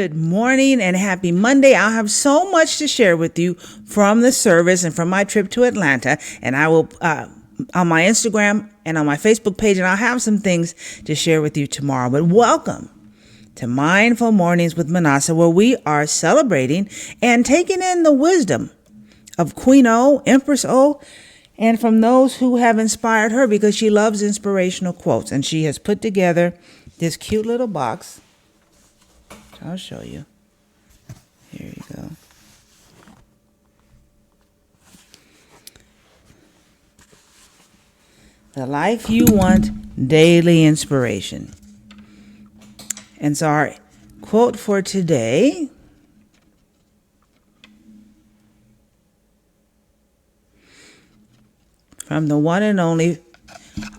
Good morning and happy Monday. I'll have so much to share with you from the service and from my trip to Atlanta. And I will, on my Instagram and on my Facebook page, and I'll have some things to share with you tomorrow. But welcome to Mindful Mornings with Minnassa, where we are celebrating and taking in the wisdom of Queen O, Empress O, and from those who have inspired her, because she loves inspirational quotes. And she has put together this cute little box. I'll show you. Here you go. The Life You Want Daily Inspiration. And so our quote for today from the one and only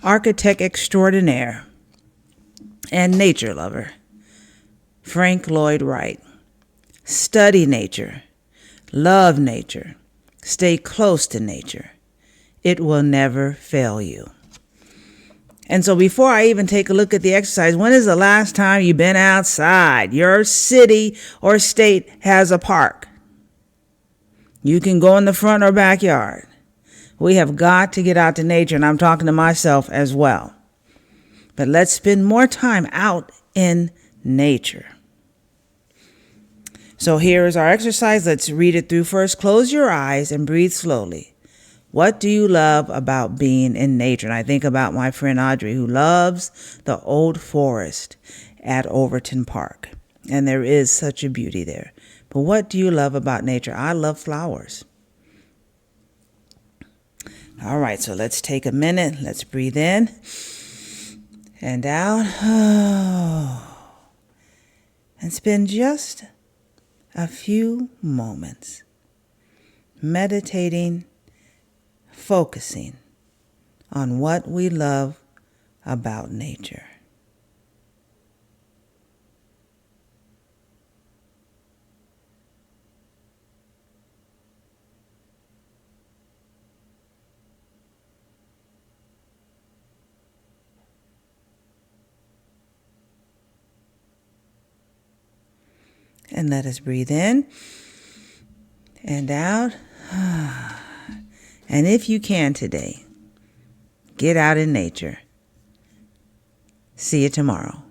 architect extraordinaire and nature lover, Frank Lloyd Wright. Study nature, love nature, stay close to nature. It will never fail you. And so before I even take a look at the exercise, when is the last time you've been outside? Your city or state has a park. You can go in the front or backyard. We have got to get out to nature, and I'm talking to myself as well. But let's spend more time out in nature. So here is our exercise. Let's read it through first. Close your eyes and breathe slowly. What do you love about being in nature? And I think about my friend Audrey, who loves the old forest at Overton Park. And there is such a beauty there. But what do you love about nature? I love flowers. All right, so let's take a minute. Let's breathe in and out. And spend just a few moments meditating, focusing on what we love about nature. And let us breathe in and out. And if you can today, get out in nature. See you tomorrow.